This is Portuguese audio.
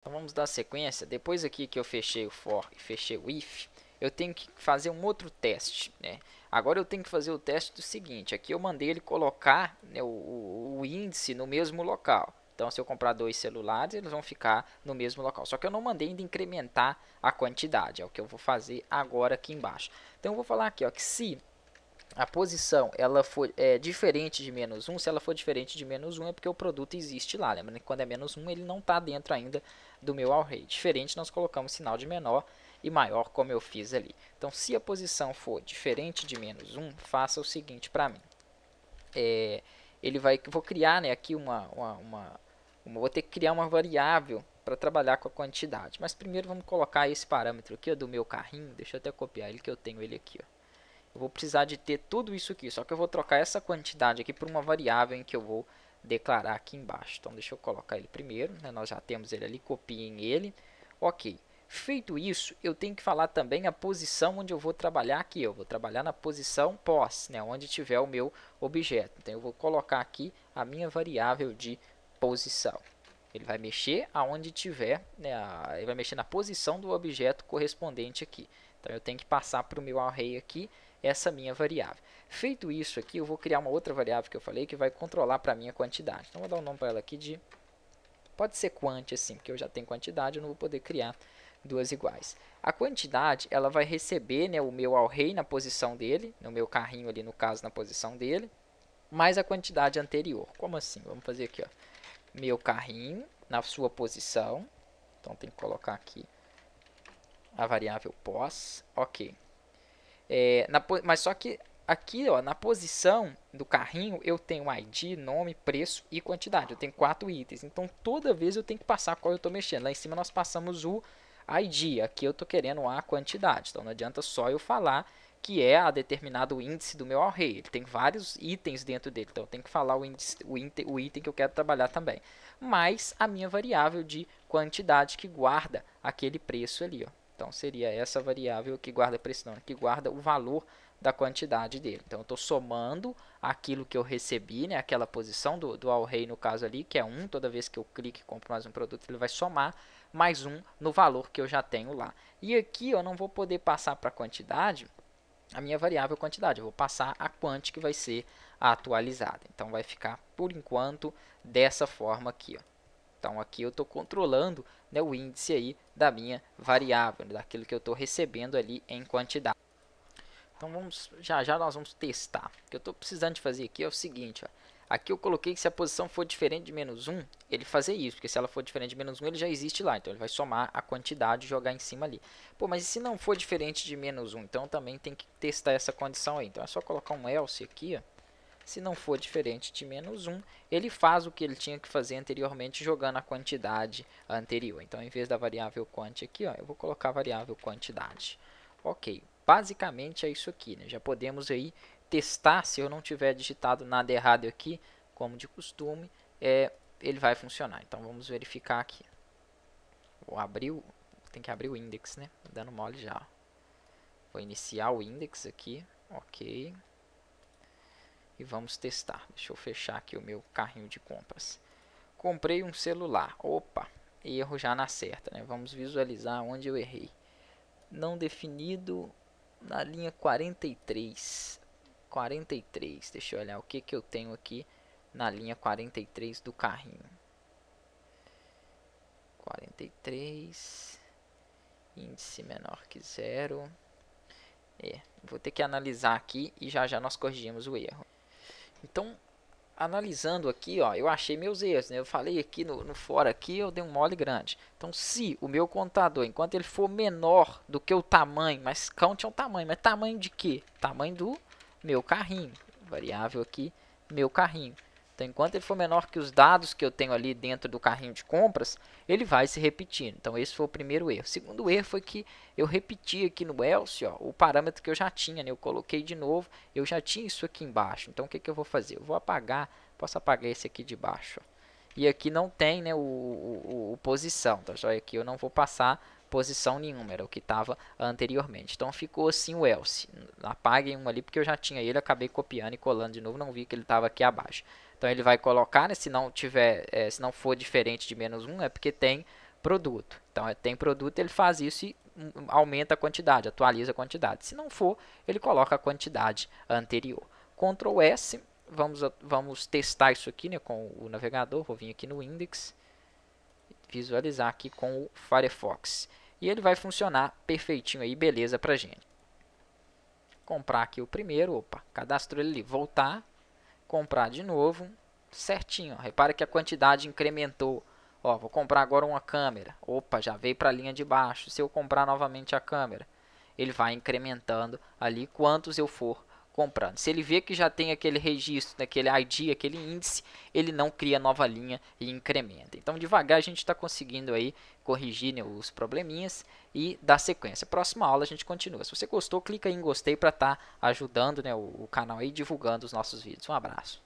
Então vamos dar sequência. Depois aqui que eu fechei o for e fechei o if, eu tenho que fazer um outro teste, né? Agora eu tenho que fazer o teste do seguinte. Aqui eu mandei ele colocar, né, o índice no mesmo local. Então, se eu comprar dois celulares, eles vão ficar no mesmo local. Só que eu não mandei ainda incrementar a quantidade. É o que eu vou fazer agora aqui embaixo. Então, eu vou falar aqui, ó, que se a posição ela for diferente de -1, se ela for diferente de -1 é porque o produto existe lá. Lembrando que quando é -1 ele não está dentro ainda do meu array. Diferente, nós colocamos sinal de menor e maior, como eu fiz ali. Então, se a posição for diferente de -1, faça o seguinte para mim. Vou criar, né, aqui vou ter que criar uma variável para trabalhar com a quantidade. Mas primeiro vamos colocar esse parâmetro aqui, ó, do meu carrinho. Deixa eu até copiar ele, que eu tenho ele aqui, ó. Eu vou precisar de ter tudo isso aqui, só que eu vou trocar essa quantidade aqui por uma variável em que eu vou declarar aqui embaixo. Então, deixa eu colocar ele primeiro, né? Nós já temos ele ali, copiem ele. Ok. Feito isso, eu tenho que falar também a posição onde eu vou trabalhar aqui. Eu vou trabalhar na posição pos, né? Onde tiver o meu objeto. Então, eu vou colocar aqui a minha variável de posição. Ele vai mexer aonde tiver, né? Ele vai mexer na posição do objeto correspondente aqui. Então, eu tenho que passar para o meu array aqui essa minha variável. Feito isso aqui, eu vou criar uma outra variável que eu falei que vai controlar para mim a quantidade. Então, vou dar um nome para ela aqui de... Pode ser quant assim, porque eu já tenho quantidade, eu não vou poder criar duas iguais. A quantidade, ela vai receber, né, o meu array na posição dele, no meu carrinho ali, no caso, na posição dele, mais a quantidade anterior. Como assim? Vamos fazer aqui, ó. Meu carrinho na sua posição. Então, tem que colocar aqui a variável pos. Ok. Mas só que aqui, ó, na posição do carrinho, eu tenho ID, nome, preço e quantidade. Eu tenho 4 itens. Então, toda vez eu tenho que passar qual eu estou mexendo. Lá em cima nós passamos o ID. Aqui eu estou querendo a quantidade. Então, não adianta só eu falar que é a determinado índice do meu array. Ele tem vários itens dentro dele. Então, eu tenho que falar o item que eu quero trabalhar também. Mais a minha variável de quantidade que guarda aquele preço ali, ó. Então, seria essa variável que guarda preço, não, que guarda o valor da quantidade dele. Então, eu estou somando aquilo que eu recebi, né, aquela posição do array no caso ali, que é 1, toda vez que eu clique e compro mais um produto, ele vai somar mais 1 no valor que eu já tenho lá. E aqui eu não vou poder passar para a quantidade a minha variável quantidade, eu vou passar a quant que vai ser atualizada. Então, vai ficar, por enquanto, dessa forma aqui, ó. Então, aqui eu estou controlando, né, o índice aí da minha variável, né, daquilo que eu estou recebendo ali em quantidade. Então, já nós vamos testar. O que eu estou precisando de fazer aqui é o seguinte, ó. Aqui eu coloquei que se a posição for diferente de -1, ele fazer isso, porque se ela for diferente de -1, ele já existe lá. Então, ele vai somar a quantidade e jogar em cima ali. Pô, mas e se não for diferente de -1? Então, também tem que testar essa condição aí. Então, é só colocar um else aqui, ó. Se não for diferente de -1, ele faz o que ele tinha que fazer anteriormente jogando a quantidade anterior. Então, em vez da variável quant aqui, ó, eu vou colocar a variável quantidade. Ok, basicamente é isso aqui, né? Já podemos aí testar, se eu não tiver digitado nada errado aqui, como de costume, ele vai funcionar. Então, vamos verificar aqui. Tem que abrir o index, né? Dando mole já. Vou iniciar o index aqui, ok. E vamos testar. Deixa eu fechar aqui o meu carrinho de compras. Comprei um celular. Opa, erro já na certa, né? Vamos visualizar onde eu errei. Não definido na linha 43. 43. Deixa eu olhar o que eu tenho aqui na linha 43 do carrinho. 43. Índice menor que zero. Vou ter que analisar aqui e já nós corrigimos o erro. Então, analisando aqui, ó, eu achei meus erros, né? Eu falei aqui no fora aqui, eu dei um mole grande. Então, se o meu contador, enquanto ele for menor do que o tamanho, mas count é um tamanho, mas tamanho de quê? Tamanho do meu carrinho. Variável aqui, meu carrinho. Então, enquanto ele for menor que os dados que eu tenho ali dentro do carrinho de compras, ele vai se repetindo. Então, esse foi o primeiro erro. O segundo erro foi que eu repeti aqui no else, ó, o parâmetro que eu já tinha, né? Eu coloquei de novo, eu já tinha isso aqui embaixo. Então, o que eu vou fazer? Eu vou apagar, posso apagar esse aqui de baixo. Ó. E aqui não tem, né, o posição, tá? Só aqui eu não vou passar posição nenhuma, era o que estava anteriormente. Então ficou assim o else. Apaguem um ali porque eu já tinha ele, acabei copiando e colando de novo, não vi que ele estava aqui abaixo. Então ele vai colocar, né, se não for diferente de -1, é porque tem produto. Então, tem produto, ele faz isso e aumenta a quantidade, atualiza a quantidade. Se não for, ele coloca a quantidade anterior. Ctrl S, vamos testar isso aqui, né, com o navegador. Vou vir aqui no Index, visualizar aqui com o Firefox. E ele vai funcionar perfeitinho aí, beleza pra gente. Comprar aqui o primeiro, opa, cadastro ele ali, voltar, comprar de novo, certinho. Ó. Repara que a quantidade incrementou. Ó, vou comprar agora uma câmera. Opa, já veio para a linha de baixo. Se eu comprar novamente a câmera, ele vai incrementando ali quantos eu for comprando. Se ele vê que já tem aquele registro, aquele ID, aquele índice, ele não cria nova linha e incrementa. Então, devagar a gente está conseguindo aí corrigir, né, os probleminhas e dar sequência. Próxima aula a gente continua. Se você gostou, clica aí em gostei para estar ajudando, né, o canal aí divulgando os nossos vídeos. Um abraço.